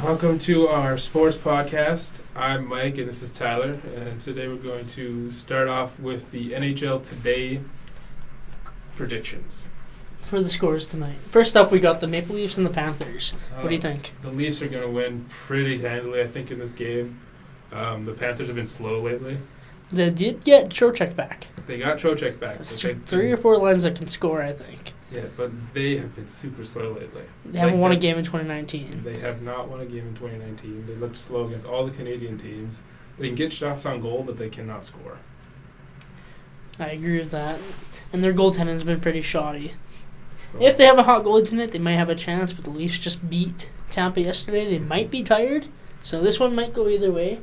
Welcome to our sports podcast. I'm Mike and this is Tyler, and today we're going to start off with the NHL Today predictions. For the scores tonight. First up, we got the Maple Leafs and the Panthers. What do you think? The Leafs are going to win pretty handily, I think, in this game. The Panthers have been slow lately. They did get Trocheck back. They got Trocheck back. That's three or four lines that can score, I think. Yeah, but they have been super slow lately. They haven't won a game in 2019. They have not won a game in 2019. They looked slow against all the Canadian teams. They can get shots on goal, but they cannot score. I agree with that. And their goaltending has been pretty shoddy. If they have a hot goalie tonight, they might have a chance, but the Leafs just beat Tampa yesterday. They might be tired, so this one might go either way.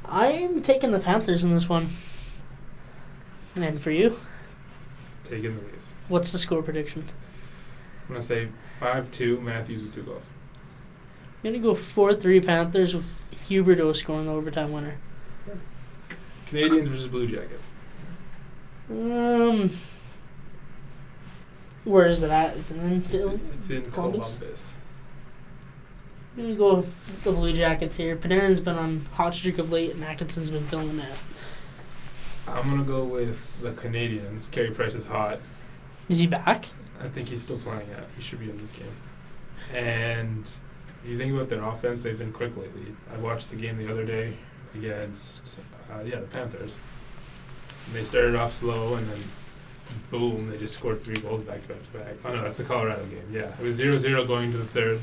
I'm taking the Panthers in this one. And for you? Taking the Leafs. What's the score prediction? I'm going to say 5-2, Matthews with 2 goals. I'm going to go 4-3 Panthers with Huberdeau scoring the overtime winner. Canadians versus Blue Jackets. Where is it at? Is it in Philly? It's in Columbus. I'm going to go with the Blue Jackets here. Panarin's been on hot streak of late, and Atkinson's been filling it. I'm going to go with the Canadians. Carey Price is hot. Is he back? I think he's still playing it. He should be in this game. And if you think about their offense, they've been quick lately. I watched the game the other day against, the Panthers. And they started off slow, and then boom, they just scored 3 goals back to back. Oh, no, that's the Colorado game. Yeah, it was 0-0 going to the third.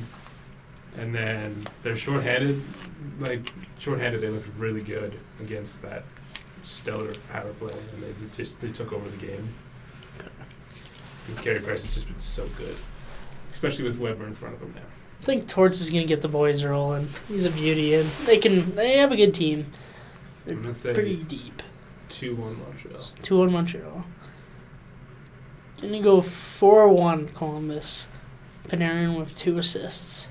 And then they're shorthanded. They looked really good against that stellar power play, and they took over the game. And Carey Price has just been so good, especially with Weber in front of him now. I think Torts is going to get the boys rolling. He's a beauty, and they have a good team. They're pretty deep. 2-1 Montreal. 2-1 Montreal. Gonna go 4-1 Columbus. Panarin with 2 assists.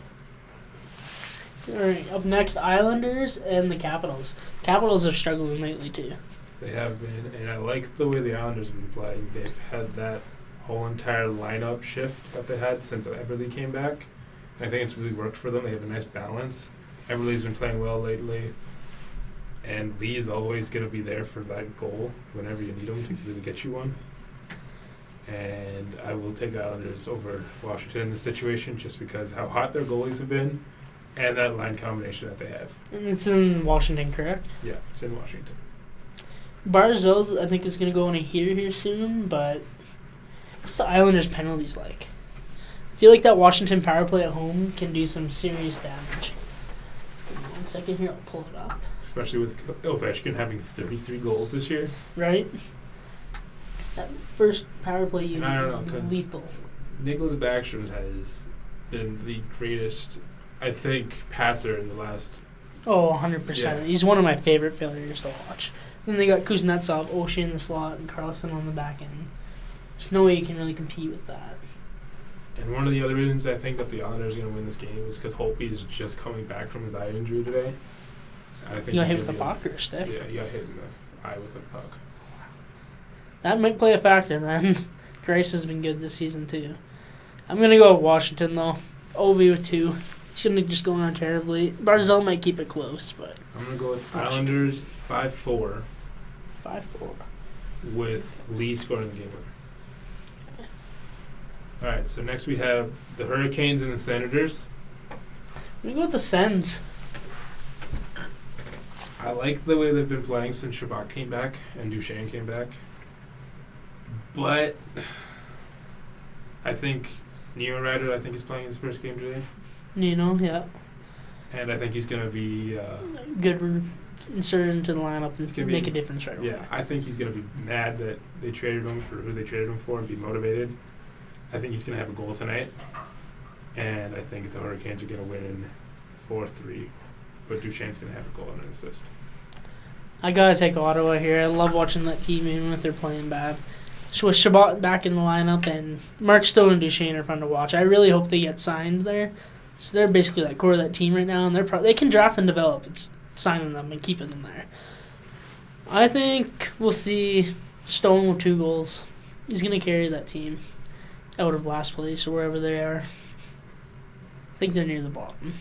Alright, up next, Islanders and the Capitals. Capitals are struggling lately, too. They have been, and I like the way the Islanders have been playing. They've had that whole entire lineup shift that they had since Eberle came back. I think it's really worked for them. They have a nice balance. Eberle's been playing well lately, and Lee's always going to be there for that goal whenever you need him to really get you one. And I will take Islanders over Washington in this situation just because how hot their goalies have been and that line combination that they have. And it's in Washington, correct? Yeah, it's in Washington. Barzell, I think, is going to go on a heater here soon, but what's the Islanders' penalties like? I feel like that Washington power play at home can do some serious damage. Give me 1 second here, I'll pull it up. Especially with Ovechkin having 33 goals this year. Right? That first power play unit is lethal. Nicholas Backstrom has been the greatest, I think, passer in the last... Oh, 100%. Yeah. He's one of my favorite failures to watch. Then they got Kuznetsov, Oshie in the slot, and Carlson on the back end. There's no way you can really compete with that. And one of the other reasons I think that the Islanders are going to win this game is because Holtby is just coming back from his eye injury today. I think you got hit with a puck or a stick? Yeah, he got hit in the eye with a puck. That might play a factor then. Grace has been good this season too. I'm going to go with Washington though. Ovi with 2. Shouldn't just go on terribly. Barzell might keep it close, but... I'm going to go with Islanders 5-4. 5-4. With Lee scoring the game winner. All right, so next we have the Hurricanes and the Senators. I'm going to go with the Sens. I like the way they've been playing since Shabbat came back and Duchesne came back. But I think Neo Ryder, is playing his first game today. Yeah. And I think he's going to be... good inserted into the lineup and make a difference right away. Yeah, I think he's going to be mad that they traded him for who they traded him for and be motivated. I think he's going to have a goal tonight. And I think the Hurricanes are going to win 4-3. But Duchesne's going to have a goal and an assist. I got to take Ottawa here. I love watching that team even if they're playing bad. So with Shabbat back in the lineup and Mark Stone and Duchesne are fun to watch. I really hope they get signed there. So they're basically that core of that team right now, and they can draft and develop. It's signing them and keeping them there. I think we'll see Stone with 2 goals. He's going to carry that team out of last place or wherever they are. I think they're near the bottom.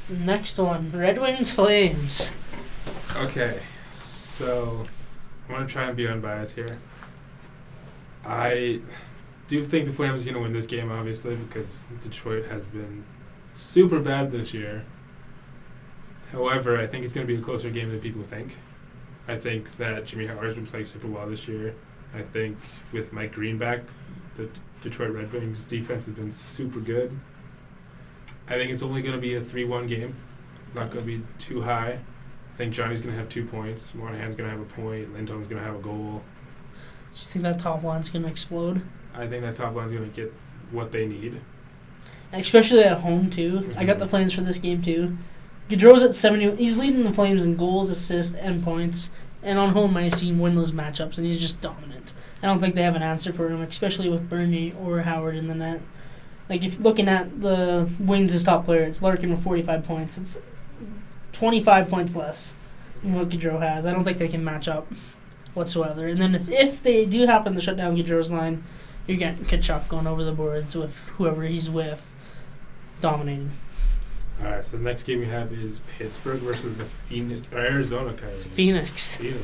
Next one, Red Wings Flames. Okay, so I'm going to try and be unbiased here. I do think the Flames are going to win this game, obviously, because Detroit has been super bad this year. However, I think it's going to be a closer game than people think. I think that Jimmy Howard's been playing super well this year. I think with Mike Green back, the Detroit Red Wings defense has been super good. I think it's only going to be a 3-1 game. It's not going to be too high. I think Johnny's going to have 2 points. Monahan's going to have a point. Lindholm's going to have a goal. Do you think that top line's going to explode? I think that top line's going to get what they need. Especially at home, too. Mm-hmm. I got the Flames for this game, too. Gaudreau's at 70. He's leading the Flames in goals, assists, and points. And on home ice, he can win those matchups, and he's just dominant. I don't think they have an answer for him, especially with Bernie or Howard in the net. Like, if you're looking at the Wings' top player, it's Larkin with 45 points. It's 25 points less than what Gaudreau has. I don't think they can match up whatsoever. And then if they do happen to shut down Gaudreau's line, you're getting Kachuk going over the boards with whoever he's with, dominating. All right, so the next game we have is Pittsburgh versus the Arizona Coyotes. Phoenix. There we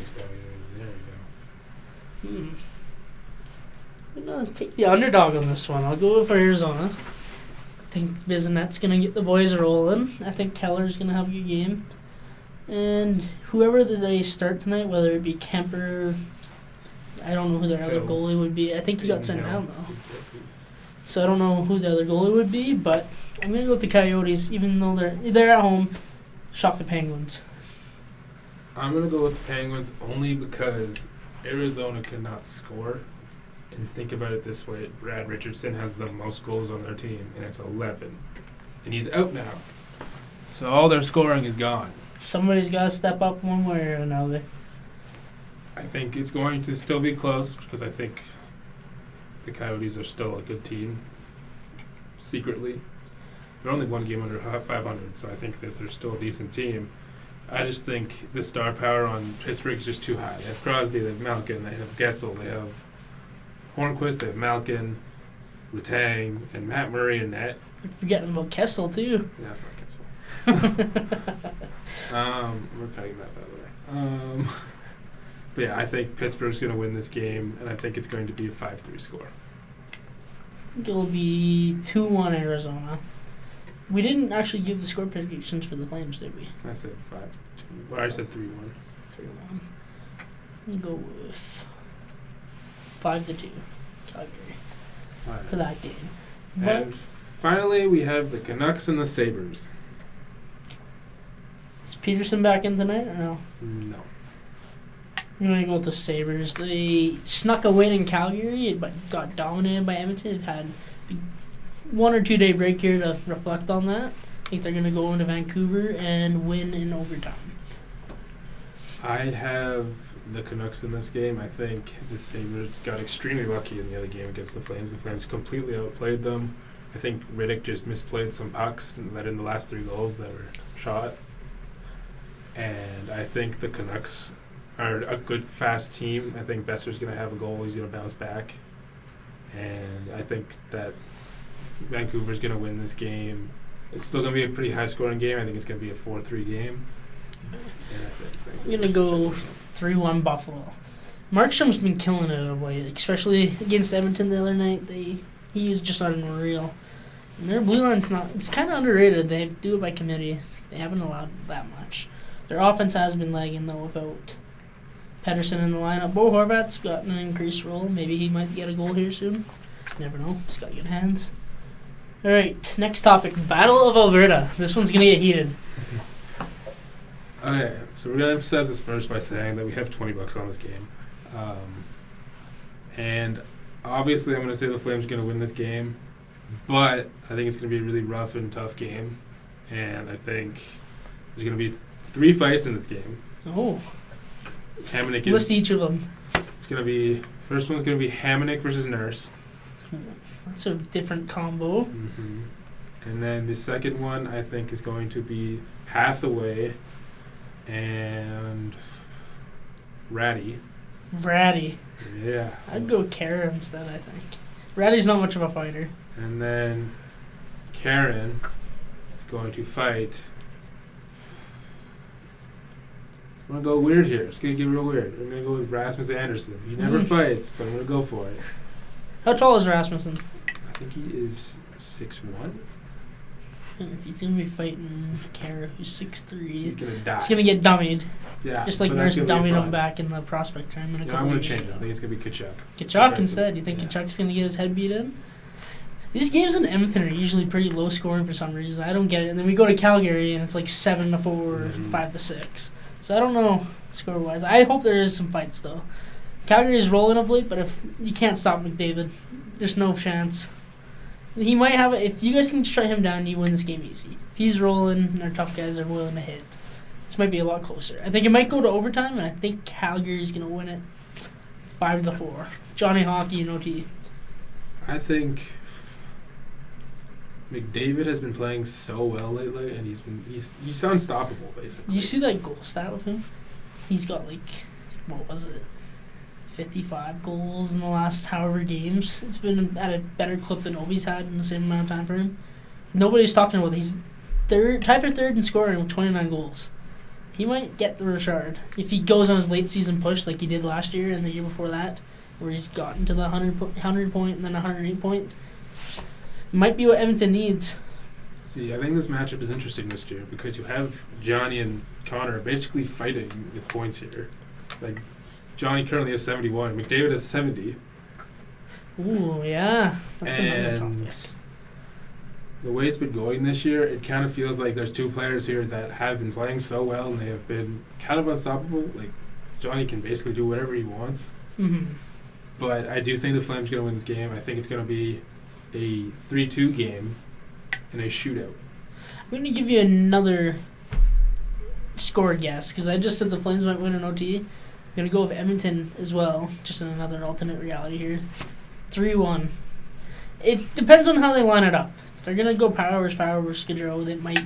go. I'm going to take the underdog on this one. I'll go with Arizona. I think Biznet's going to get the boys rolling. I think Keller's going to have a good game. And whoever they start tonight, whether it be Kemper, I don't know who their other goalie would be. I think he got sent down, though. So I don't know who the other goalie would be, but I'm going to go with the Coyotes, even though they're at home. Shock the Penguins. I'm going to go with the Penguins only because Arizona cannot score. And think about it this way, Brad Richardson has the most goals on their team, and it's 11. And he's out now. So all their scoring is gone. Somebody's got to step up one way or another. I think it's going to still be close because I think the Coyotes are still a good team. Secretly. They're only one game under 500, so I think that they're still a decent team. I just think the star power on Pittsburgh is just too high. They have Crosby, they have Malkin, they have Getzel, they have Hornquist, they have Malkin, Letang, and Matt Murray in net. You're forgetting about Kessel, too. Yeah, fuck Kessel. We're cutting that, by the way. But yeah, I think Pittsburgh's going to win this game, and I think it's going to be a 5-3 score. I think it'll be 2-1 Arizona. We didn't actually give the score predictions for the Flames, did we? I said 5-2. Well, I said 3-1. 3-1. You go with 5-2 Calgary for that game. But And finally, we have the Canucks and the Sabres. is Peterson back in tonight or no? No. I'm going to go with the Sabres. They snuck a win in Calgary, but got dominated by Edmonton. They've had a 1 or 2 day break here to reflect on that. I think they're going to go into Vancouver and win in overtime. I have the Canucks in this game. I think the Sabres got extremely lucky in the other game against the Flames. The Flames completely outplayed them. I think Riddick just misplayed some pucks and let in the last 3 goals that were shot. And I think the Canucks are a good, fast team. I think Besser's going to have a goal. He's going to bounce back. And I think that Vancouver's going to win this game. It's still going to be a pretty high-scoring game. I think it's going to be a 4-3 game. And I'm going to go 3-1 Buffalo. Markstrom's been killing it of late, especially against Edmonton the other night. He was just unreal. And their blue line's it's kind of underrated. They do it by committee. They haven't allowed that much. Their offense has been lagging, though, without Pedersen in the lineup. Bo Horvat's gotten an increased role. Maybe he might get a goal here soon. Never know. He's got good hands. All right, next topic, Battle of Alberta. This one's going to get heated. Okay, so we're going to emphasize this first by saying that we have $20 on this game. And obviously I'm going to say the Flames are going to win this game, but I think it's going to be a really rough and tough game. And I think there's going to be 3 fights in this game. Oh. Hamonic List each of them. It's going to be, first one's going to be Hamonic versus Nurse. That's a different combo. Mm-hmm. And then the second one I think is going to be Hathaway and Ratty. Yeah. I'd go Kara instead, I think. Ratty's not much of a fighter. And then Karen is going to fight I'm going to go weird here. It's going to get real weird. I'm going to go with Rasmus Anderson. He never fights, but I'm going to go for it. How tall is Rasmussen? I think he is 6'1". If he's going to be fighting Kara, who's 6'3", he's going to die. He's going to get dummied. Yeah, just like Nurse dummied him back in the prospect tournament. I'm going to change it. I think it's going to be Kachuk. Kachuk instead? You think Kachuk's going to get his head beat in? These games in Edmonton are usually pretty low scoring for some reason. I don't get it. And then we go to Calgary and it's like 7-4, 5-6. So I don't know score wise. I hope there is some fights though. Calgary is rolling of late, but if you can't stop McDavid, there's no chance. He might have it. If you guys can shut him down, you win this game easy. If he's rolling and our tough guys are willing to hit, this might be a lot closer. I think it might go to overtime, and I think Calgary's going to win it 5-4. Johnny Hockey and OT. I think McDavid has been playing so well lately, and he's unstoppable basically. You see that goal stat with him? He's got like, what was it, 55 goals in the last however games. It's been at a better clip than Obi's had in the same amount of time for him. Nobody's talking about it. He's tied for third in scoring with 29 goals. He might get the Richard if he goes on his late season push like he did last year and the year before that, where he's gotten to the 100 point and then 108 point. Might be what Edmonton needs. See, I think this matchup is interesting this year because you have Johnny and Connor basically fighting with points here. Like, Johnny currently has 71. McDavid has 70. Ooh, yeah. That's another and topic. The way it's been going this year, it kind of feels like there's two players here that have been playing so well and they have been kind of unstoppable. Like, Johnny can basically do whatever he wants. Mm-hmm. But I do think the Flames are going to win this game. I think it's going to be a 3-2 game and a shootout. I'm going to give you another score guess because I just said the Flames might win an OT. I'm going to go with Edmonton as well, just in another alternate reality here. 3-1. It depends on how they line it up. If they're going to go power versus Gaudreau, they might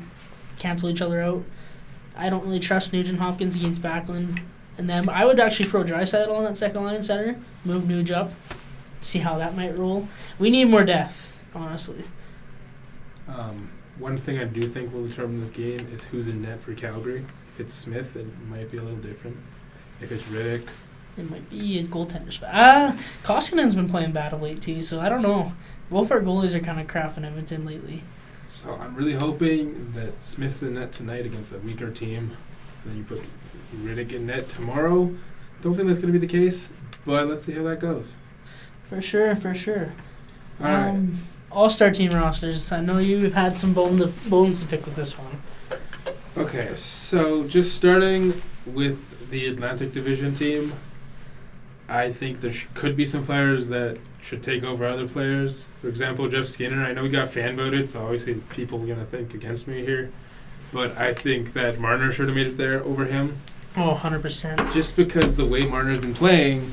cancel each other out. I don't really trust Nugent Hopkins against Backlund and them. I would actually throw Draisaitl on that second line center, move Nuge up, see how that might roll. We need more depth, honestly. One thing I do think will determine this game is who's in net for Calgary. If it's Smith, it might be a little different. If it's Riddick, it might be a goaltender spot. Koskinen's been playing bad of late too, so I don't know. Both our goalies are kind of crap in Edmonton lately. So I'm really hoping that Smith's in net tonight against a weaker team. And then you put Riddick in net tomorrow. Don't think that's going to be the case, but let's see how that goes. For sure, for sure. All right. All-star team rosters. I know you've had some bones to pick with this one. Okay, so just starting with the Atlantic Division team, I think there could be some players that should take over other players. For example, Jeff Skinner. I know he got fan voted, so obviously people are going to think against me here. But I think that Marner should have made it there over him. Oh, 100%. Just because the way Marner's been playing,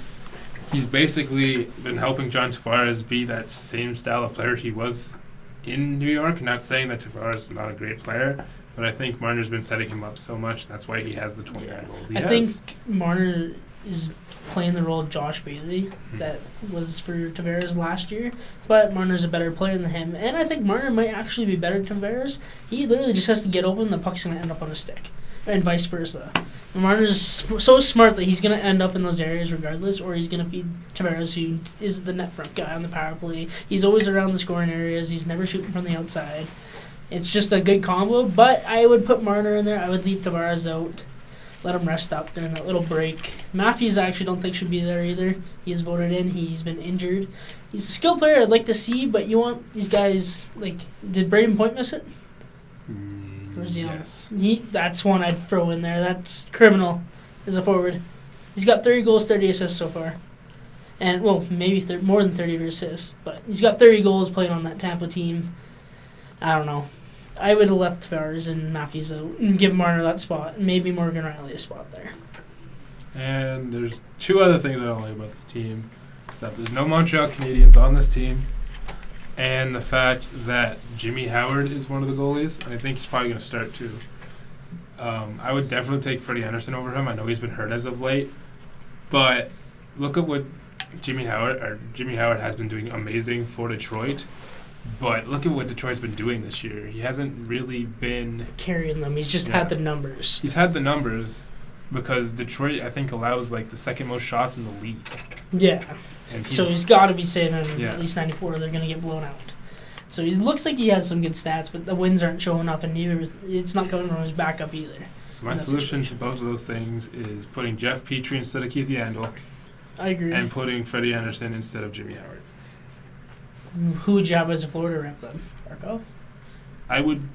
he's basically been helping John Tavares be that same style of player he was in New York. Not saying that Tavares is not a great player, but I think Marner's been setting him up so much. That's why he has the 29 goals. I think Marner is playing the role of Josh Bailey that was for Tavares last year, but Marner's a better player than him, and I think Marner might actually be better than Tavares. He literally just has to get open, the puck's going to end up on his stick, and vice versa. And Marner's so smart that he's going to end up in those areas regardless, or he's going to feed Tavares, who is the net front guy on the power play. He's always around the scoring areas. He's never shooting from the outside. It's just a good combo, but I would put Marner in there. I would leave Tavares out. Let him rest up during that little break. Matthews, I actually don't think should be there either. He's voted in. He's been injured. He's a skilled player I'd like to see, but you want these guys, like, did Braden Point miss it? Where's he on? Yes. That's one I'd throw in there. That's criminal as a forward. He's got 30 goals, 30 assists so far. And, well, maybe more than 30 assists, but he's got 30 goals playing on that Tampa team. I don't know. I would have left Tavares and Matthews out and give Marner that spot, and maybe Morgan Riley a spot there. And there's two other things I don't like about this team. Is that there's no Montreal Canadiens on this team, and the fact that Jimmy Howard is one of the goalies, and I think he's probably going to start too. I would definitely take Freddie Anderson over him. I know he's been hurt as of late, but look at what Jimmy Howard has been doing amazing for Detroit. But look at what Detroit's been doing this year. He hasn't really been carrying them. He's just had the numbers. He's had the numbers, because Detroit, I think, allows like the second most shots in the league. Yeah. And So he's got to be saving Yeah. at least 94 or they're going to get blown out. So he looks like he has some good stats, but the wins aren't showing up, and it's not coming from his backup either. So my solution to both of those things is putting Jeff Petrie instead of Keith Yandel I agree. and putting Freddie Anderson instead of Jimmy Howard. Who would you have as a Florida rep then? Barkov? I would.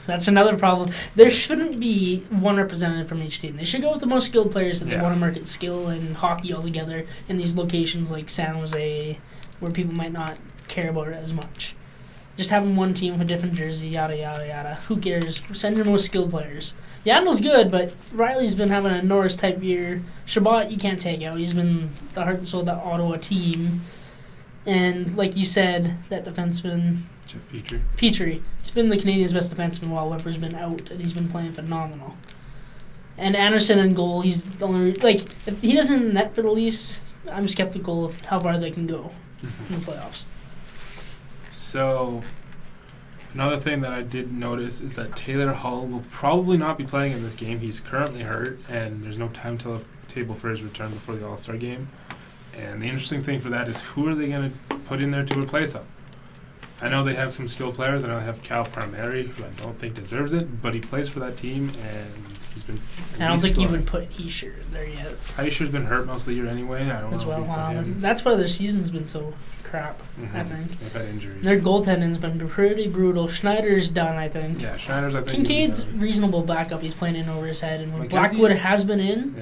That's another problem. There shouldn't be one representative from each team. They should go with the most skilled players that they want to market skill and hockey all together in these locations like San Jose, where people might not care about it as much. Just having one team with a different jersey, yada, yada, yada. Who cares? Send your most skilled players. Yandel's good, but Riley's been having a Norris-type year. Shabbat, you can't take out. He's been the heart and soul of that Ottawa team. And like you said, that defenseman, Jeff Petrie. Petrie, he's been the Canadians' best defenseman while Weber's been out, and he's been playing phenomenal. And Anderson in goal, he's the only... if he doesn't net for the Leafs, I'm skeptical of how far they can go in the playoffs. So, another thing that I did notice is that Taylor Hall will probably not be playing in this game. He's currently hurt, and there's no timetable for his return before the All-Star game. And the interesting thing for that is who are they going to put in there to replace him? I know they have some skilled players. I know they have Cal Palmieri, who I don't think deserves it, but he plays for that team, and he's been... I don't think you would put Heischer there yet. Heischer's been hurt most of the year anyway. I don't know. That's why their season's been so crap, I think. They've had injuries. Their goaltending's been pretty brutal. Schneider's done, I think. Yeah, Schneider's, I think. Kincaid's reasonable backup. He's playing in over his head, and when Blackwood has been in,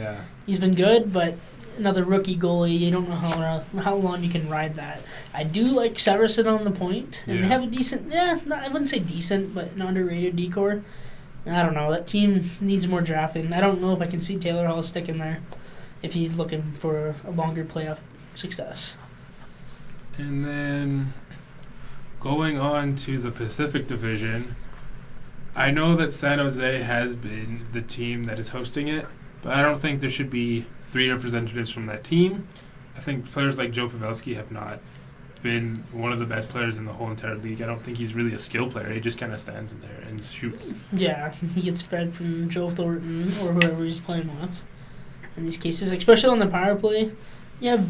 he's been good, but... Another rookie goalie, you don't know how long you can ride that. I do like Severson on the point, and they have a decent, I wouldn't say decent, but an underrated decor. I don't know, that team needs more drafting. I don't know if I can see Taylor Hall sticking there if he's looking for a longer playoff success. And then going on to the Pacific Division, I know that San Jose has been the team that is hosting it, but I don't think there should be 3 representatives from that team. I think players like Joe Pavelski have not been one of the best players in the whole entire league. I don't think he's really a skill player. He just kind of stands in there and shoots. Yeah, he gets fed from Joe Thornton or whoever he's playing with in these cases, especially on the power play. You have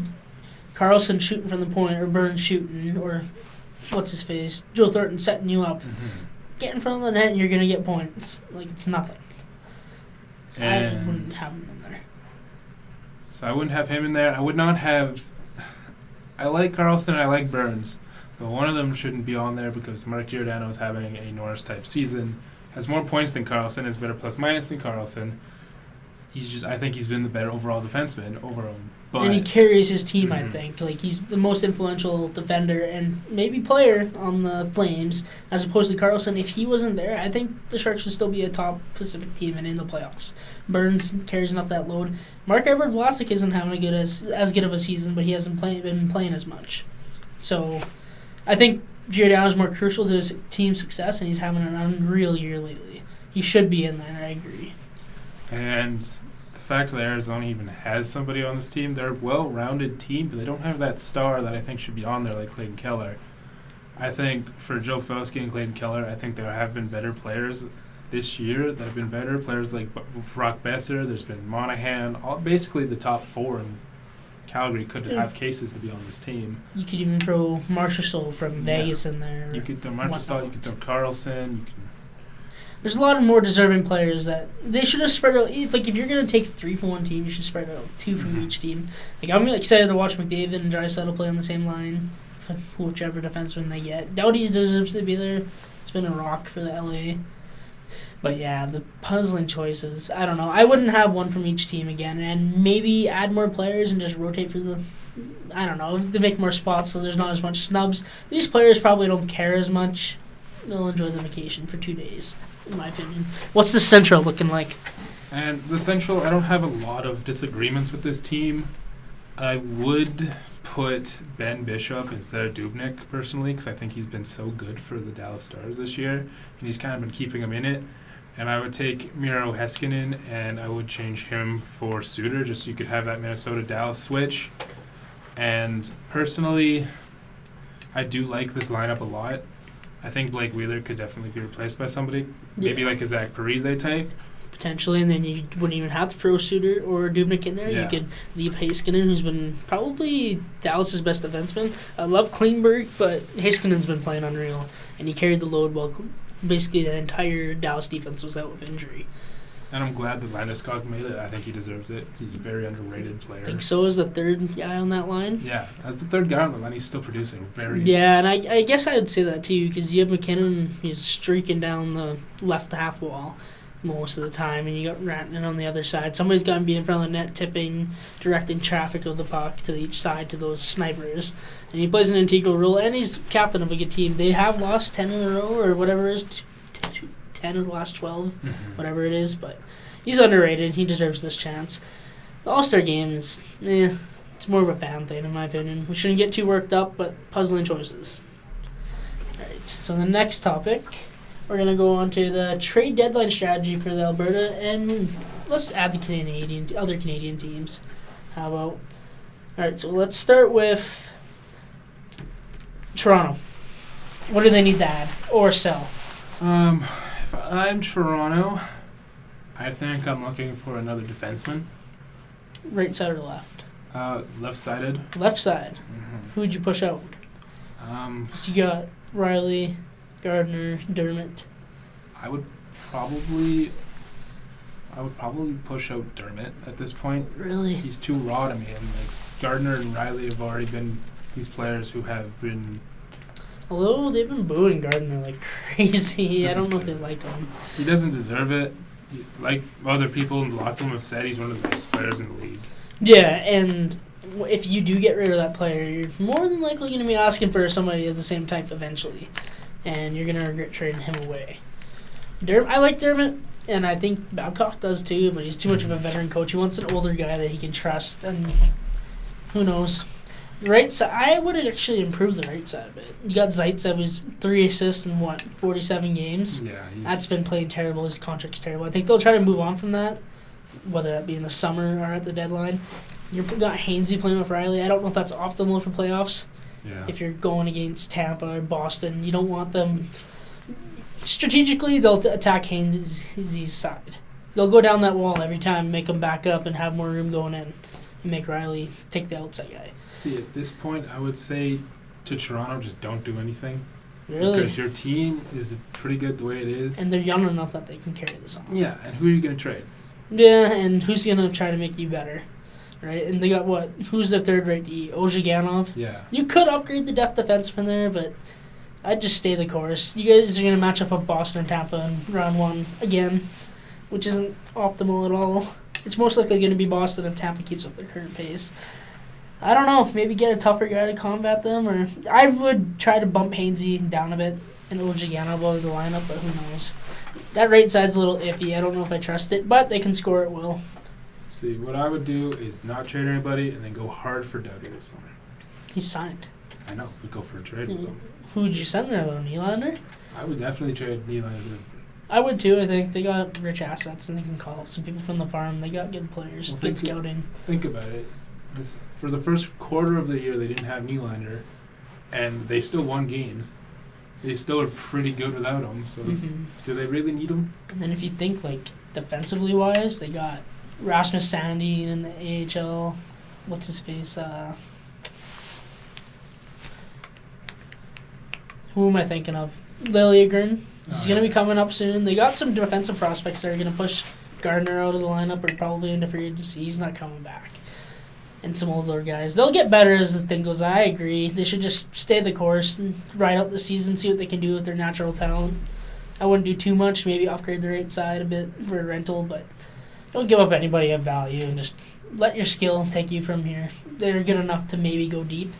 Carlson shooting from the point or Burns shooting or what's-his-face, Joe Thornton setting you up. Get in front of the net and you're going to get points. Like, it's nothing. I wouldn't have him in there. So I wouldn't have him in there. I would not have... I like Carlson and I like Burns, but one of them shouldn't be on there because Mark Giordano is having a Norris-type season. Has more points than Carlson, has better plus-minus than Carlson. I think he's been the better overall defenseman over him. But and he carries his team, I think. Like, he's the most influential defender and maybe player on the Flames, as opposed to Carlson. If he wasn't there, I think the Sharks would still be a top Pacific team and in the playoffs. Burns carries enough that load. Mark-Edward Vlasic isn't having as good of a season, but he hasn't been playing as much. So I think Giordano's more crucial to his team's success, and he's having an unreal year lately. He should be in there, I agree. And the fact that Arizona even has somebody on this team, they're a well-rounded team, but they don't have that star that I think should be on there like Clayton Keller. I think for Joe Pavelski and Clayton Keller, I think there have been better players this year that have been better. Players like Brock Besser, there's been Monahan, basically the top 4 in Calgary could have cases to be on this team. You could even throw Marchessault from Vegas in there. You could throw Marchessault, you could throw Carlson, There's a lot of more deserving players that they should have spread out. If you're going to take 3 from one team, you should spread out 2 from each team. Like, I'm really excited to watch McDavid and Draisaitl play on the same line, whichever defenseman they get. Doughty deserves to be there. It's been a rock for the LA. But yeah, the puzzling choices. I don't know. I wouldn't have one from each team again, and maybe add more players and just rotate for the. I don't know, to make more spots so there's not as much snubs. These players probably don't care as much. They'll enjoy the vacation for 2 days, in my opinion. What's the Central looking like? And the Central, I don't have a lot of disagreements with this team. I would put Ben Bishop instead of Dubnyk, personally, because I think he's been so good for the Dallas Stars this year, and he's kind of been keeping them in it. And I would take Miro Heiskanen, and I would change him for Suter, just so you could have that Minnesota-Dallas switch. And personally, I do like this lineup a lot. I think Blake Wheeler could definitely be replaced by somebody, maybe like a Zach Parise type. potentially, and then you wouldn't even have to throw Suter or Dubnyk in there. Yeah. You could leave Heiskanen, who's been probably Dallas' best defenseman. I love Klingberg, but Heiskanen's been playing unreal, and he carried the load while basically the entire Dallas defense was out with injury. And I'm glad that Landeskog made it. I think he deserves it. He's a very underrated player. I think so is the third guy on that line. Yeah, as the third guy on the line, he's still producing. Yeah, and I guess I would say that too, because you have McKinnon, he's streaking down the left half wall most of the time, and you got Rantanen on the other side. Somebody's got to be in front of the net, tipping, directing traffic of the puck to each side to those snipers. And he plays an integral role, and he's captain of a good team. They have lost 10 in a row, or whatever it is, 10 of the last 12, whatever it is, but he's underrated. He deserves this chance. The All-Star game is, it's more of a fan thing, in my opinion. We shouldn't get too worked up, but puzzling choices. Alright, so the next topic, we're going to go on to the trade deadline strategy for the Alberta, and let's add the other Canadian teams. How about? Alright, so let's start with Toronto. What do they need to add or sell? If I'm Toronto, I think I'm looking for another defenseman. Right side or left? Left-sided. Left side. Mm-hmm. Who would you push out? So you got Riley, Gardner, Dermott. I would probably push out Dermott at this point. Really? He's too raw to me, and like Gardner and Riley have already been these players who have been. Although they've been booing Gardner like crazy, I don't know if they like him. He doesn't deserve it. Like other people in the locker room have said, he's one of the best players in the league. Yeah, and if you do get rid of that player, you're more than likely going to be asking for somebody of the same type eventually, and you're going to regret trading him away. I like Dermott, and I think Babcock does too, but he's too much of a veteran coach. He wants an older guy that he can trust, and who knows. The right side, I would actually improve the right side a bit. You got Zaitsev, who's 3 assists in 47 games. Yeah, that's been playing terrible. His contract's terrible. I think they'll try to move on from that, whether that be in the summer or at the deadline. You've got Hainsey playing with Riley. I don't know if that's optimal for playoffs. Yeah. If you're going against Tampa or Boston, you don't want them. Strategically, they'll attack Hainsey's side. They'll go down that wall every time, make him back up, and have more room going in, and make Riley take the outside guy. See, at this point, I would say to Toronto, just don't do anything. Really? Because your team is pretty good the way it is. And they're young enough that they can carry this on. Yeah, and who are you going to trade? Yeah, and who's going to try to make you better? Right? And they got what? Who's their third-rate D? Ozhiganov? Yeah. You could upgrade the depth defenseman there, but I'd just stay the course. You guys are going to match up with Boston and Tampa in round 1 again, which isn't optimal at all. It's most likely going to be Boston if Tampa keeps up their current pace. I don't know. Maybe get a tougher guy to combat them, or I would try to bump Hainsey down a bit and Ozhiganov out of the lineup, but who knows? That right side's a little iffy. I don't know if I trust it, but they can score at will. See, what I would do is not trade anybody and then go hard for Doughty this summer. He's signed. I know. We'd go for a trade with him. Who would you send there, though? Nylander? I would definitely trade Nylander. I would, too. I think they got rich assets, and they can call up some people from the farm. They got good players, good scouting. Think about it. For the first quarter of the year, they didn't have Nylander, and they still won games. They still are pretty good without him, so do they really need him? And then if you think, like, defensively-wise, they got Rasmus Sandin in the AHL. What's his face? Who am I thinking of? Liljegren. He's going to be coming up soon. They got some defensive prospects that are going to push Gardner out of the lineup or probably into free agency. He's not coming back. And some older guys. They'll get better as the thing goes. I agree. They should just stay the course and ride out the season, see what they can do with their natural talent. I wouldn't do too much. Maybe upgrade the right side a bit for a rental, but don't give up anybody of value and just let your skill take you from here. They're good enough to maybe go deep.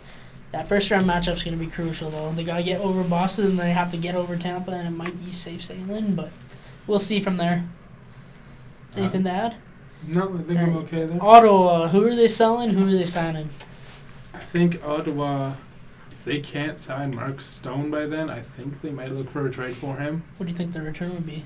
That first round matchup's going to be crucial, though. They got to get over Boston, and they have to get over Tampa, and it might be safe sailing, but we'll see from there. Anything to add? No, I think I'm okay there. Ottawa, who are they selling? Who are they signing? I think Ottawa, if they can't sign Mark Stone by then, I think they might look for a trade for him. What do you think the return would be?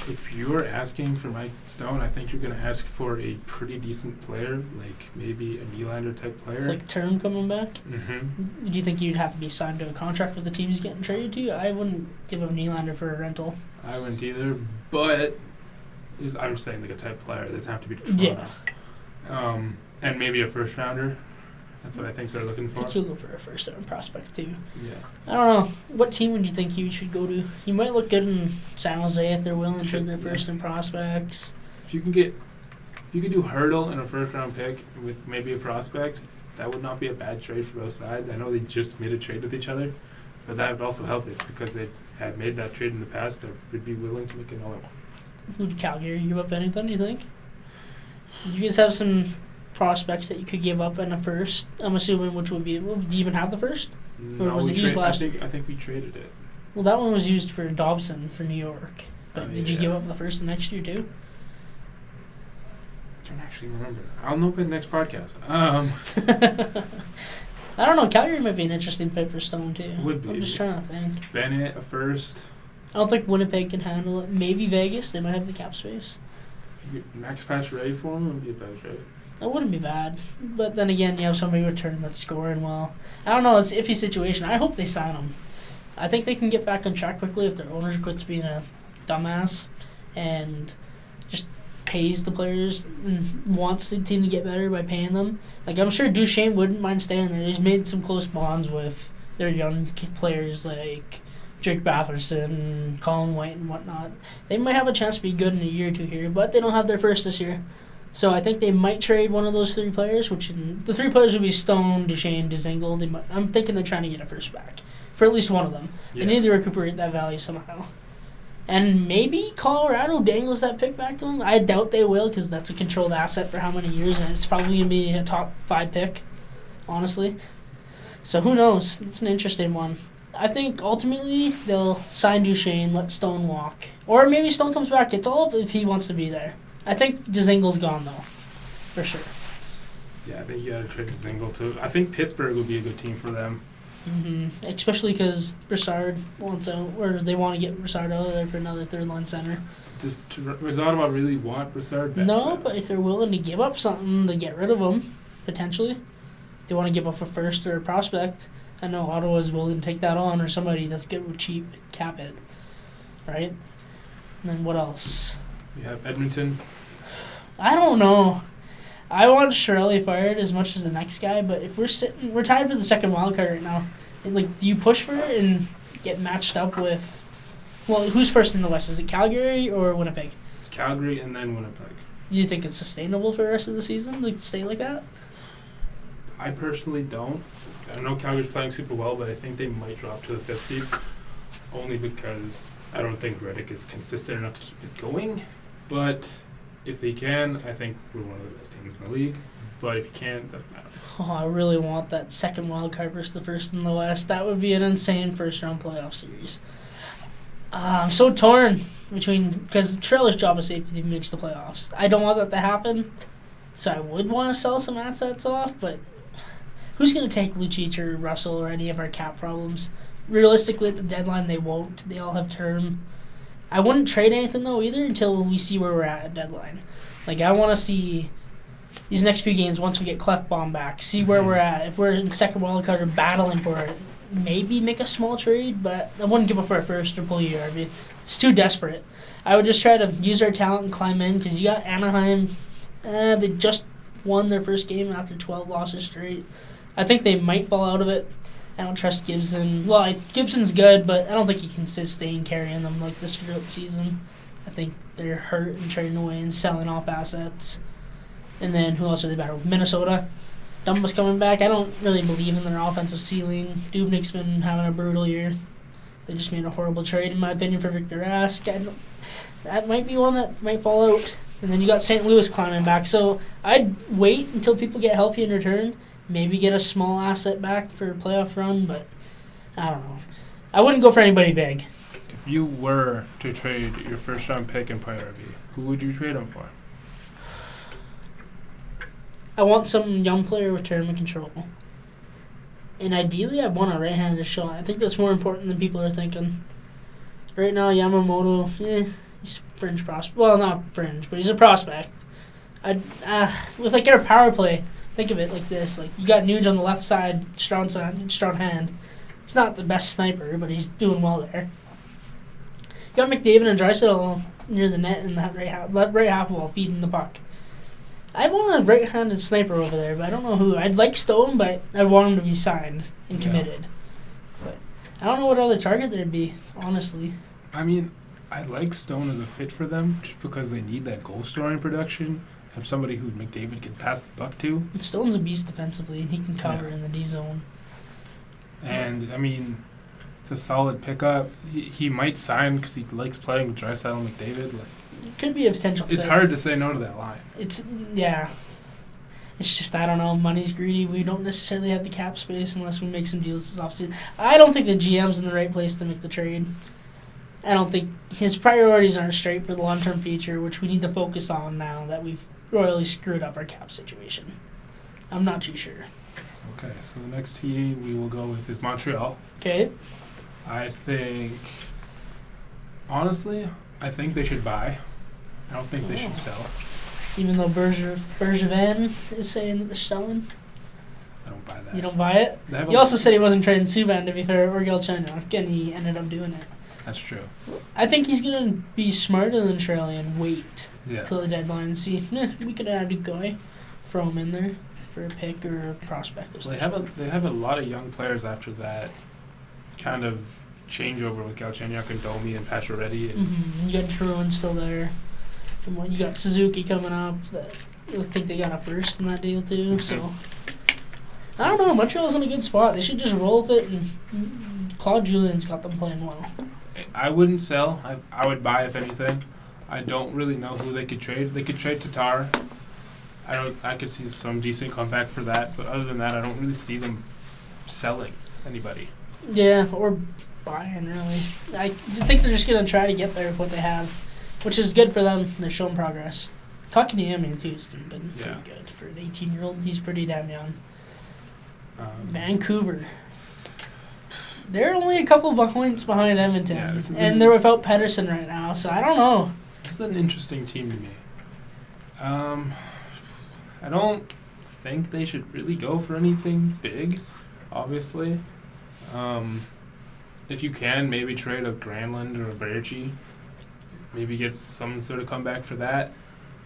If you're asking for Mike Stone, I think you're going to ask for a pretty decent player, like maybe a Nylander type player. Like term coming back? Mm-hmm. Do you think you'd have to be signed to a contract with the team he's getting traded to? I wouldn't give him Nylander for a rental. I wouldn't either, but I'm saying like a type player. It doesn't have to be Toronto. Yeah. And maybe a first rounder. That's what I think they're looking I for. think he'll go for a first round prospect too. Yeah. I don't know. What team would you think he should go to? He might look good in San Jose if they're willing to trade their first and prospects. If you could do Hurdle and a first round pick with maybe a prospect, that would not be a bad trade for both sides. I know they just made a trade with each other, but that would also help it because they had made that trade in the past. They would be willing to make another one. Would Calgary give up anything, do you think? You guys have some prospects that you could give up in a first, I'm assuming, which would be, do you even have the first? Or was it used last year? I think we traded it. Well, that one was used for Dobson for New York. But did you yeah. give up the first the next year too? I don't actually remember. I'll know by the next podcast. I don't know. Calgary might be an interesting fit for Stone too. Would be. I'm just trying to think. Bennett, a first. I don't think Winnipeg can handle it. Maybe Vegas. They might have the cap space. Max Pacioretty for him would be a bad trade. That wouldn't be bad. But then again, you have somebody return that's scoring well. I don't know. It's an iffy situation. I hope they sign him. I think they can get back on track quickly if their owner quits being a dumbass and just pays the players and wants the team to get better by paying them. Like, I'm sure Duchesne wouldn't mind staying there. He's made some close bonds with their young players like Jake Batherson, Colin White, and whatnot. They might have a chance to be good in a year or two here, but they don't have their first this year. So I think they might trade one of those three players, the three players would be Stone, Duchesne, Dzingel. I'm thinking they're trying to get a first back for at least one of them. Yeah. They need to recuperate that value somehow. And maybe Colorado dangles that pick back to them. I doubt they will because that's a controlled asset for how many years, and it's probably going to be a top 5 pick, honestly. So who knows? It's an interesting one. I think ultimately they'll sign Duchesne, let Stone walk. Or maybe Stone comes back. It's all up if he wants to be there. I think Dzingel's gone, though, for sure. Yeah, I think you got to trade Dzingel, too. I think Pittsburgh would be a good team for them. Mm-hmm. Especially because Brassard wants out, or they want to get Brassard out of there for another third-line center. Does Ottawa really want Brassard back? No, but if they're willing to give up something to get rid of him, potentially, if they want to give up a first or a prospect, I know Ottawa's willing to take that on, or somebody that's good with cheap cap it, right? And then what else? We have Edmonton. I don't know. I want Chiarelli fired as much as the next guy, but if we're tied for the second wild card right now. And, like, do you push for it and get matched up with? Well, who's first in the West? Is it Calgary or Winnipeg? It's Calgary and then Winnipeg. Do you think it's sustainable for the rest of the season to stay like that? I personally don't. I know Calgary's playing super well, but I think they might drop to the 5th seed. Only because I don't think Reddick is consistent enough to keep it going. But if they can, I think we're one of the best teams in the league. But if you can't, doesn't matter. Oh, I really want that second wild card versus the first in the West. That would be an insane first-round playoff series. I'm so torn because Treller's job is safe if he makes the playoffs. I don't want that to happen, so I would want to sell some assets off, but who's going to take Lucic or Russell or any of our cap problems? Realistically, at the deadline, they won't. They all have term. I wouldn't trade anything, though, either until we see where we're at deadline. Like, I want to see these next few games once we get Clefbaum back, see where we're at. If we're in second wild card or battling for it, maybe make a small trade, but I wouldn't give up our first or pull a year. It's too desperate. I would just try to use our talent and climb in because you got Anaheim. They just won their first game after 12 losses straight. I think they might fall out of it. I don't trust Gibson. Well, Gibson's good, but I don't think he can sustain carrying them like this throughout the season. I think they're hurt and trading away and selling off assets. And then who else are they battling? Minnesota. Dumba's coming back. I don't really believe in their offensive ceiling. Dubnik's been having a brutal year. They just made a horrible trade, in my opinion, for Victor Rask. That might be one that might fall out. And then you got St. Louis climbing back. So I'd wait until people get healthy in return. Maybe get a small asset back for a playoff run, but I don't know. I wouldn't go for anybody big. If you were to trade your first-round pick in priority, who would you trade him for? I want some young player with term and control. And ideally, I want a right-handed shot. I think that's more important than people are thinking. Right now, Yamamoto, he's fringe prospect. Well, not fringe, but he's a prospect. With like our power play, think of it like this: like you got Nuge on the left side, strong hand. He's not the best sniper, but he's doing well there. You got McDavid and Draisaitl near the net in that right half wall, feeding the puck. I want a right-handed sniper over there, but I don't know who. I'd like Stone, but I want him to be signed and committed. But I don't know what other target there'd be, honestly. I mean, I like Stone as a fit for them just because they need that goal-scoring production. Have somebody who McDavid can pass the buck to. Stone's a beast defensively, and he can cover in the D zone. And, I mean, it's a solid pickup. He might sign because he likes playing with Draisaitl and McDavid. Like, it could be a potential fit. It's hard to say no to that line. It's just, I don't know, money's greedy. We don't necessarily have the cap space unless we make some deals this offseason. I don't think the GM's in the right place to make the trade. I don't think his priorities aren't straight for the long-term future, which we need to focus on now that we've royally screwed up our cap situation. I'm not too sure. Okay, so the next team we will go with is Montreal. Okay. Honestly, I think they should buy. I don't think they should sell. Even though Bergevin is saying that they're selling? I don't buy that. You don't buy it? He also said he wasn't trading Subban, to be fair, or Galchenyuk, and he ended up doing it. That's true. I think he's going to be smarter than Shirley and wait till the deadline and see, we could add a guy, throw him in there for a pick or a prospect or something. They have a lot of young players after that kind of changeover with Galchenyuk and Domi and Pacioretty. You got Truman still there. And you got Suzuki coming up. I think they got a first in that deal too. So I don't know. Montreal's in a good spot. They should just roll with it. And Claude Julien's got them playing well. I wouldn't sell. I would buy if anything. I don't really know who they could trade. They could trade Tatar. I could see some decent comeback for that, but other than that, I don't really see them selling anybody. Yeah, or buying really. I think they're just gonna try to get there with what they have, which is good for them. They're showing progress. Kotkaniemi too has been pretty good for an 18-year-old. He's pretty damn young. Vancouver. They're only a couple of points behind Edmonton, and they're without Pedersen right now, so I don't know. This is an interesting team to me. I don't think they should really go for anything big, obviously. If you can, maybe trade a Granlund or a Berchi. Maybe get some sort of comeback for that.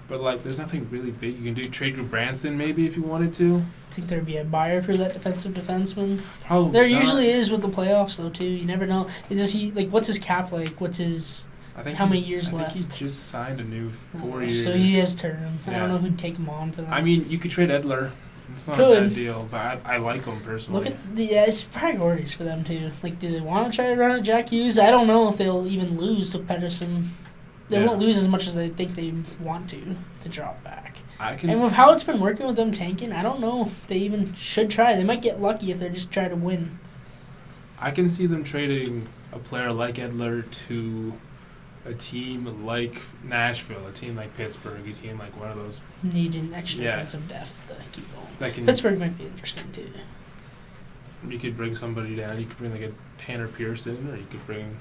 But, there's nothing really big you can do. Trade with Branson, maybe, if you wanted to. I think there'd be a buyer for that defensive defenseman. Probably There not. usually is with the playoffs, though, too. You never know. Does he, what's his cap like? What's his... How many years left? I think he just signed a new 4 years. So he has term. Yeah. I don't know who'd take him on for that. I mean, you could trade Edler. It's not a bad deal, but I like him personally. Look at it's priorities for them, too. Do they want to try to run at Jack Hughes? I don't know if they'll even lose to Pedersen. They won't lose as much as they think they want to drop back. And with how it's been working with them tanking, I don't know if they even should try. They might get lucky if they just try to win. I can see them trading a player like Edler to a team like Nashville, a team like Pittsburgh, a team like one of those. Needing extra defensive depth to keep going. Pittsburgh might be interesting, too. You could bring somebody down. You could bring a Tanner Pearson, or you could bring...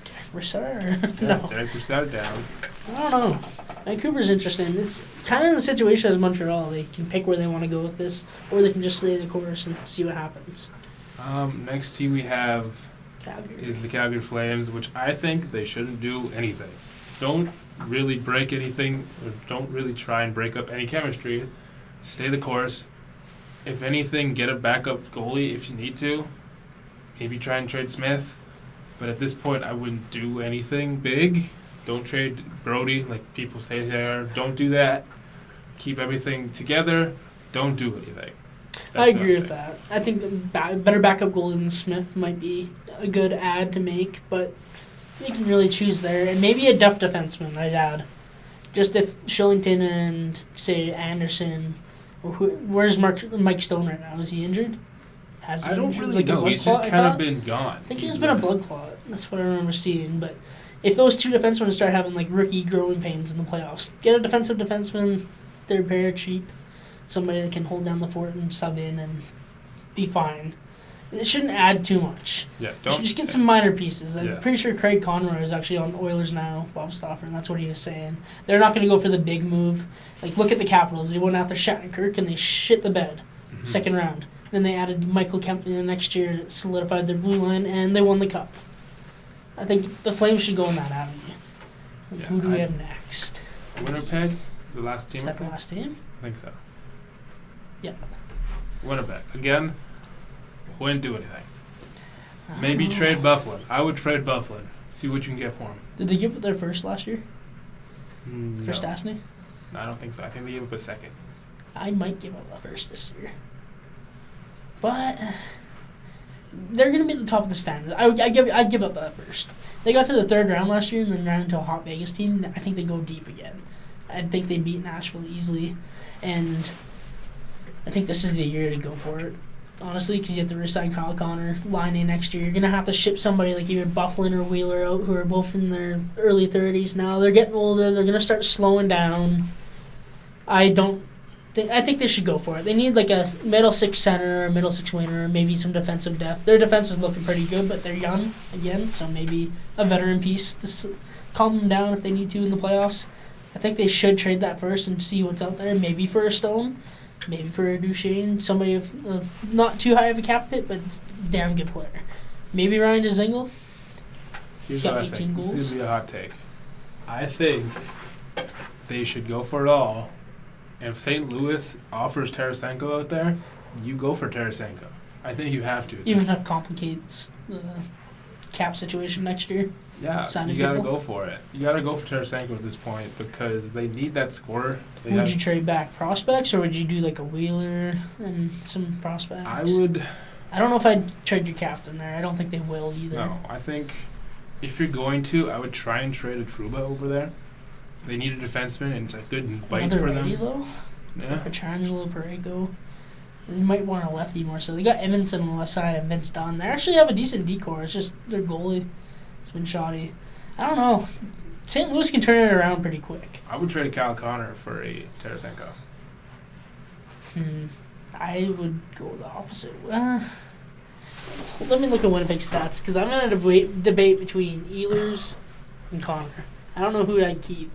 Derek Brassard. No. Derek Brassard down. I don't know. Vancouver's interesting. It's kind of the situation as Montreal. They can pick where they want to go with this, or they can just stay the course and see what happens. Next team we have Calgary. Is the Calgary Flames, which I think they shouldn't do anything. Don't really break anything, or don't really try and break up any chemistry. Stay the course. If anything, get a backup goalie if you need to. Maybe try and trade Smith. But at this point, I wouldn't do anything big. Don't trade Brody like people say there. Don't do that. Keep everything together. Don't do anything. I agree with that. I think better backup goalie than Smith might be a good add to make, but you can really choose there. And maybe a depth defenseman, I'd add. Just if Shillington and, say, Anderson, or where's Mike Stone right now? Is he injured? I don't really know. He's just kind of been gone. I think he's been a blood clot. That's what I remember seeing. But if those two defensemen start having rookie growing pains in the playoffs, get a defensive defenseman, third pair, cheap, somebody that can hold down the fort and sub in and be fine. It shouldn't add too much. Yeah, just get some minor pieces. I'm pretty sure Craig Conroy is actually on Oilers now, Bob Stauffer, and that's what he was saying. They're not going to go for the big move. Look at the Capitals. They went after Shattenkirk and they shit the bed. Second round. Then they added Michael Kempny the next year and it solidified their blue line, and they won the cup. I think the Flames should go in that avenue. Yeah, Who do we have next? Winnipeg is the last team. Is that the last team? I think so. Yeah. So Winnipeg again. Wouldn't do anything. I Maybe don't know. trade Bufflin. I would trade Bufflin. See what you can get for him. Did they give up their first last year for No. Stastny? No, I don't think so. I think they gave up a second. I might give up the first this year. But they're going to be at the top of the standings. I'd give up that first. They got to the third round last year and then ran into a hot Vegas team. I think they go deep again. I think they beat Nashville easily. And I think this is the year to go for it. Honestly, because you have to resign Kyle Connor, line A next year. You're going to have to ship somebody like either Bufflin or Wheeler out who are both in their early 30s now. They're getting older. They're going to start slowing down. I think they should go for it. They need like a middle six center, a middle six winger, maybe some defensive depth. Their defense is looking pretty good, but they're young again, so maybe a veteran piece to calm them down if they need to in the playoffs. I think they should trade that first and see what's out there. Maybe for a Stone, maybe for a Duchesne, somebody of not too high of a cap hit, but it's a damn good player. Maybe Ryan DeZingle. Here's got what I 18 think. goals. This is gonna be a hot take. I think they should go for it all. And if St. Louis offers Tarasenko out there, you go for Tarasenko. I think you have to. Even if it complicates the cap situation next year. Yeah, signing you got to people. go for it. You got to go for Tarasenko at this point because they need that scorer. They Would have- you trade back prospects, or would you do like a Wheeler and some prospects? I would. I don't know if I'd trade your captain there. I don't think they will either. No, I think if you're going to, I would try and trade a Trouba over there. They need a defenseman, and it's a good bite Another for righty, them. though? Yeah. Petrangelo, Parego. They might want a lefty more so. They got Edmondson on the left side and Vince Dunn. They actually have a decent decor. It's just their goalie has been shoddy. I don't know. St. Louis can turn it around pretty quick. I would trade Kyle Connor for a Tarasenko. I would go the opposite. Let me look at Winnipeg stats because I'm in a debate between Ehlers and Connor. I don't know who I'd keep.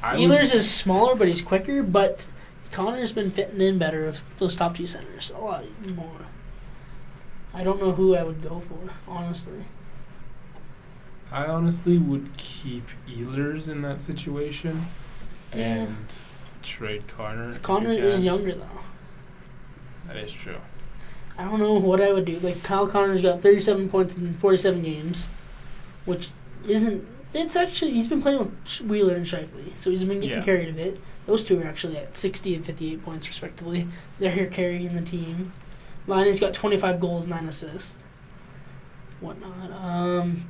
Ehlers is smaller, but he's quicker, but Connor's been fitting in better with those top two centers. A lot more. I don't know who I would go for, honestly. I honestly would keep Ehlers in that situation and trade Connor. if Connor you is can. younger, though. That is true. I don't know what I would do. Like, Kyle Connor's got 37 points in 47 games, which isn't... It's actually... He's been playing with Wheeler and Scheifele, so he's been getting Yeah. carried a bit. Those two are actually at 60 and 58 points, respectively. They're here carrying the team. Liney's got 25 goals, 9 assists. Whatnot.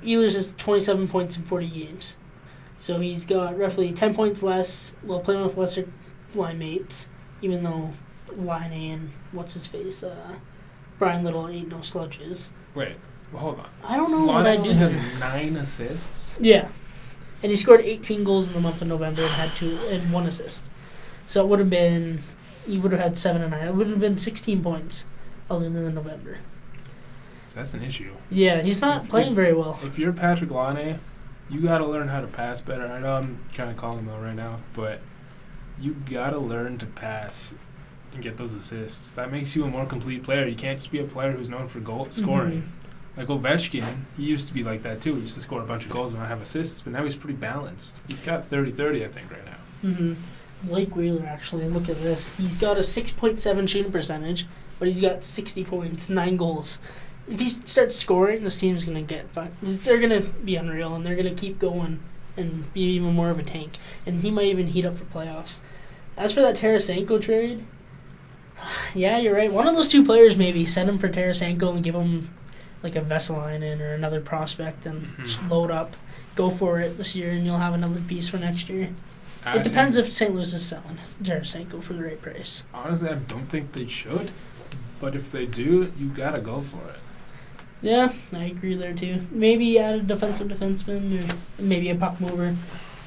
Ehlers has 27 points in 40 games. So he's got roughly 10 points less while playing with lesser line mates, even though Line and what's-his-face, Brian Little ain't no sludges. Wait, hold on. I don't know what Lonnie I'd do only there. has 9 assists. Yeah. And he scored 18 goals in the month of November and had 1 assist. So it would have been, he would have had 7 and 9. It would have been 16 points other than the November. So that's an issue. Yeah, he's not playing very well. If you're Patrick Laine, you got to learn how to pass better. I know I'm kind of calling him out right now, but you got to learn to pass and get those assists. That makes you a more complete player. You can't just be a player who's known for goal scoring. Mm-hmm. Like Ovechkin, he used to be like that too. He used to score a bunch of goals and not have assists, but now he's pretty balanced. He's got 30-30, I think, right now. Mm-hmm. Blake Wheeler, actually, look at this. He's got a 6.7 shooting percentage, but he's got 60 points, 9 goals. If he starts scoring, this team's going to get fucked. They're going to be unreal, and they're going to keep going and be even more of a tank. And he might even heat up for playoffs. As for that Tarasenko trade, yeah, you're right. One of those two players maybe send him for Tarasenko and give him like a Vesalainen or another prospect and just load up. Go for it this year, and you'll have another piece for next year. It depends if St. Louis is selling Tarasenko for the right price. Honestly, I don't think they should, but if they do, you got to go for it. Yeah, I agree there too. Maybe add a defensive defenseman or maybe a puck mover.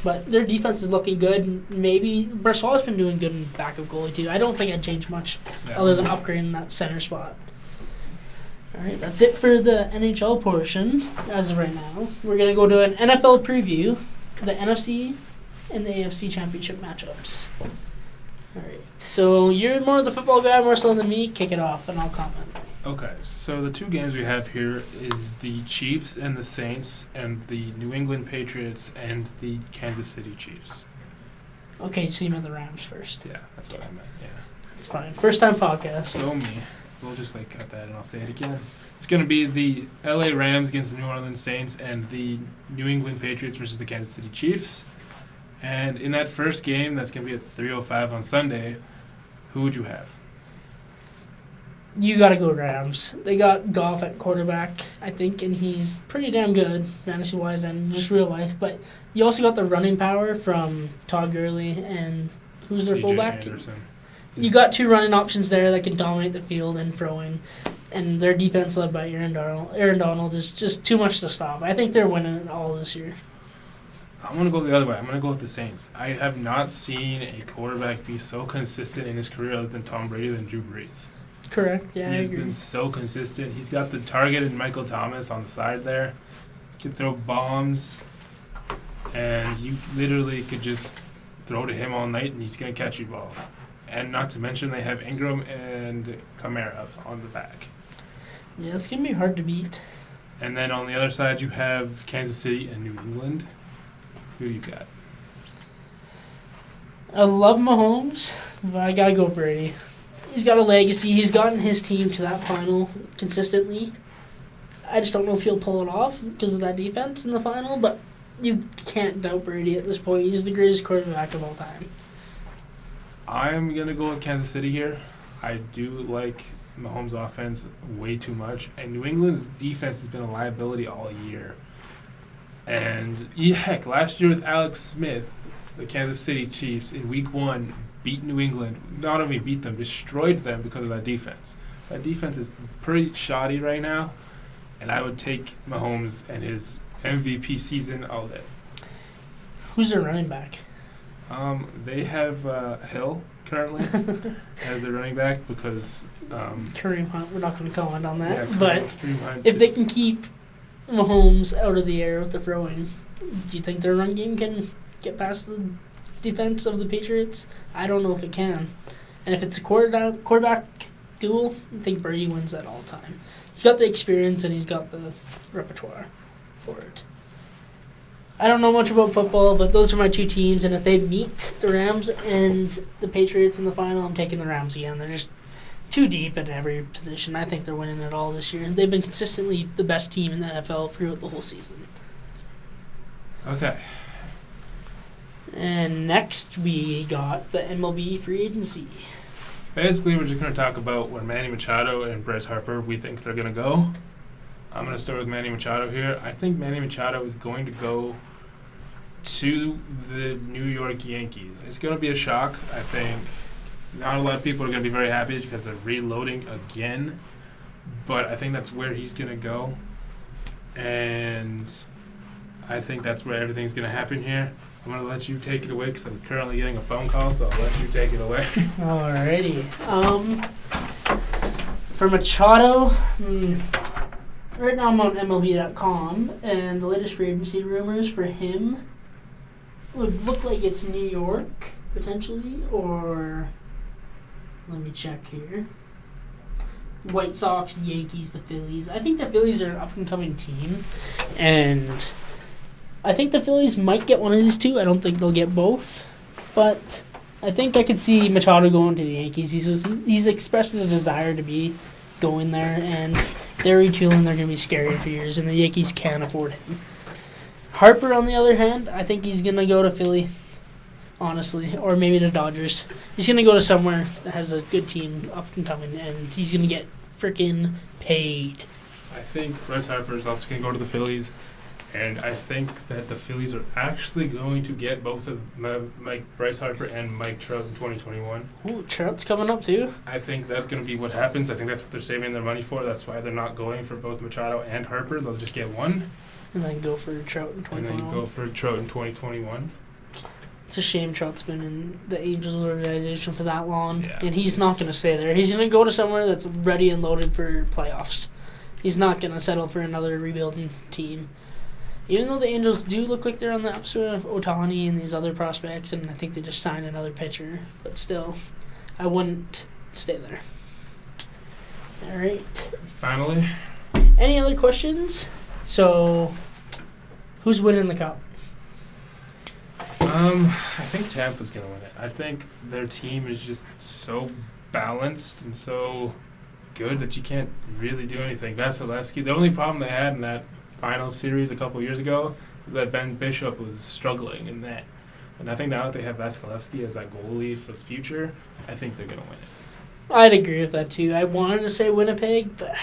But their defense is looking good. Maybe Brassois been doing good in backup goalie too. I don't think I'd change much other than upgrading that center spot. All right, that's it for the NHL portion as of right now. We're going to go to an NFL preview, the NFC and the AFC championship matchups. All right, so you're more of the football guy, more so than me. Kick it off, and I'll comment. Okay, so the two games we have here is the Chiefs and the Saints, and the New England Patriots and the Kansas City Chiefs. Okay, so you meant the Rams first. Yeah, that's what I meant. Yeah. That's fine. First time podcast. So me. We'll just cut that and I'll say it again. It's going to be the LA Rams against the New Orleans Saints and the New England Patriots versus the Kansas City Chiefs. And in that first game, that's going to be at 3:05 on Sunday. Who would you have? You got to go Rams. They got Goff at quarterback, I think, and he's pretty damn good, fantasy-wise and just real life. But you also got the running power from Todd Gurley and who's their CJ fullback? Anderson. You got two running options there that can dominate the field and throwing, and their defense led by Aaron Donald. Aaron Donald is just too much to stop. I think they're winning it all this year. I'm going to go the other way. I'm going to go with the Saints. I have not seen a quarterback be so consistent in his career other than Tom Brady than Drew Brees. Correct, yeah, He's I agree. been so consistent. He's got the target in Michael Thomas on the side there. He can throw bombs, and you literally could just throw to him all night, and he's going to catch you balls. And not to mention they have Ingram and Kamara on the back. Yeah, it's going to be hard to beat. And then on the other side, you have Kansas City and New England. Who do you got? I love Mahomes, but I got to go Brady. He's got a legacy. He's gotten his team to that final consistently. I just don't know if he'll pull it off because of that defense in the final, but you can't doubt Brady at this point. He's the greatest quarterback of all time. I'm going to go with Kansas City here. I do like Mahomes' offense way too much, and New England's defense has been a liability all year. And, heck, last year with Alex Smith, the Kansas City Chiefs, in Week 1, beat New England. Not only beat them, destroyed them because of that defense. That defense is pretty shoddy right now, and I would take Mahomes and his MVP season all day. Who's their running back? They have Hill currently as their running back because Kareem Hunt. We're not going to comment on that. yeah, but Kareem Hunt. if they can keep Mahomes out of the air with the throwing, do you think their run game can get past the defense of the Patriots? I don't know if it can. And if it's a quarterback duel, I think Brady wins that all the time. He's got the experience and he's got the repertoire for it. I don't know much about football, but those are my two teams, and if they meet the Rams and the Patriots in the final, I'm taking the Rams again. They're just too deep in every position. I think they're winning it all this year. They've been consistently the best team in the NFL throughout the whole season. Okay. And next we got the MLB free agency. Basically, we're just going to talk about where Manny Machado and Bryce Harper we think they're going to go. I'm going to start with Manny Machado here. I think Manny Machado is going to go to the New York Yankees. It's going to be a shock. I think not a lot of people are going to be very happy because they're reloading again. But I think that's where he's going to go. And I think that's where everything's going to happen here. I'm going to let you take it away because I'm currently getting a phone call, so I'll let you take it away. Alrighty. For Machado, right now I'm on MLB.com, and the latest free agency rumors for him would look like it's New York, potentially, or let me check here. White Sox, Yankees, the Phillies. I think the Phillies are an up-and-coming team, and I think the Phillies might get one of these two. I don't think they'll get both, but I think I could see Machado going to the Yankees. He's expressed the desire to be going there, and they're retooling. They're going to be scary for years, and the Yankees can't afford him. Harper, on the other hand, I think he's going to go to Philly, honestly, or maybe the Dodgers. He's going to go to somewhere that has a good team up and coming, and he's going to get freaking paid. I think Bryce Harper is also going to go to the Phillies, and I think that the Phillies are actually going to get both of Bryce Harper and Mike Trout in 2021. Ooh, Trout's coming up too. I think that's going to be what happens. I think that's what they're saving their money for. That's why they're not going for both Machado and Harper. They'll just get one. And then go for Trout in And 2021. then go for Trout in 2021. It's a shame Trout's been in the Angels organization for that long, Yeah, and he's not going to stay there. He's going to go to somewhere that's ready and loaded for playoffs. He's not going to settle for another rebuilding team. Even though the Angels do look like they're on the upswing of Ohtani and these other prospects, and I think they just signed another pitcher, but still, I wouldn't stay there. All right. Finally. Any other questions? So, who's winning the cup? I think Tampa's going to win it. I think their team is just so balanced and so good that you can't really do anything. Vasilevsky, the only problem they had in that final series a couple years ago was that Ben Bishop was struggling in that. And I think now that they have Vasilevsky as that goalie for the future, I think they're going to win it. I'd agree with that too. I wanted to say Winnipeg, but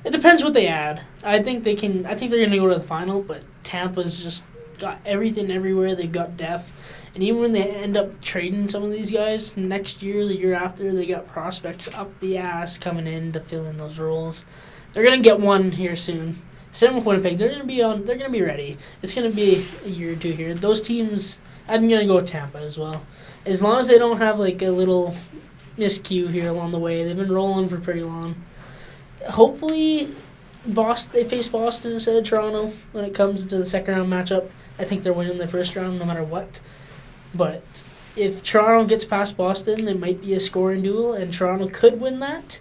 it depends what they add. I think they can. I think they're going to go to the final, but Tampa's just got everything everywhere. They've got depth, and even when they end up trading some of these guys next year, the year after, they got prospects up the ass coming in to fill in those roles. They're going to get one here soon. Same with Winnipeg. They're going to be on. They're going to be ready. It's going to be a year or two here. Those teams. I'm going to go with Tampa as well. As long as they don't have like a little miscue here along the way. They've been rolling for pretty long. Hopefully, they face Boston instead of Toronto when it comes to the second round matchup. I think they're winning the first round no matter what. But if Toronto gets past Boston, it might be a scoring duel, and Toronto could win that.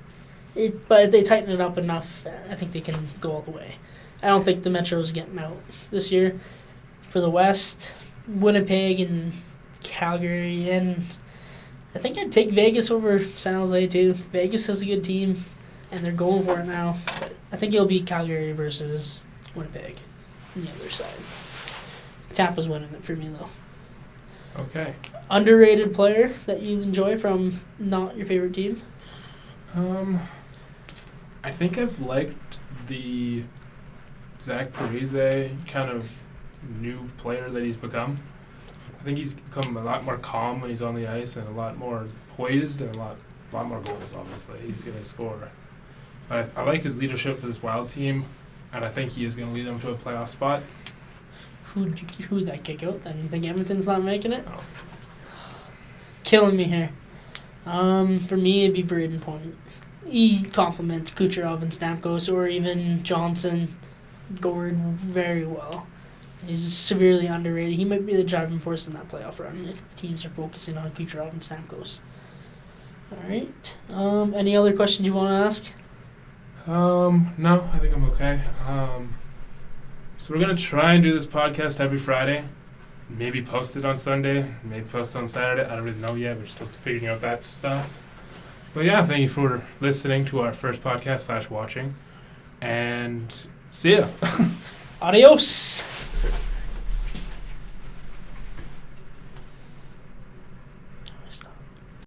But if they tighten it up enough, I think they can go all the way. I don't think the Metro's getting out this year. For the West, Winnipeg and Calgary, and I think I'd take Vegas over San Jose too. Vegas has a good team, and they're going for it now. But I think it'll be Calgary versus Winnipeg on the other side. Tampa's winning it for me, though. Okay. Underrated player that you enjoy from not your favorite team? I think I've liked the Zach Parise kind of new player that he's become. I think he's become a lot more calm when he's on the ice and a lot more poised and a lot more goals, obviously. He's going to score. But I like his leadership for this Wild team, and I think he is going to lead them to a playoff spot. Who'd that kick out then? You think Edmonton's not making it? Oh. Killing me here. For me, it'd be Braden Point. He complements Kucherov and Stamkos, or even Johnson, Gord very well. He's severely underrated. He might be the driving force in that playoff run if teams are focusing on Kucherov and Stamkos. All right. Any other questions you want to ask? No, I think I'm okay. So we're going to try and do this podcast every Friday. Maybe post it on Sunday. Maybe post it on Saturday. I don't really know yet. We're still figuring out that stuff. But yeah, thank you for listening to our first podcast / watching. And see ya. Adios.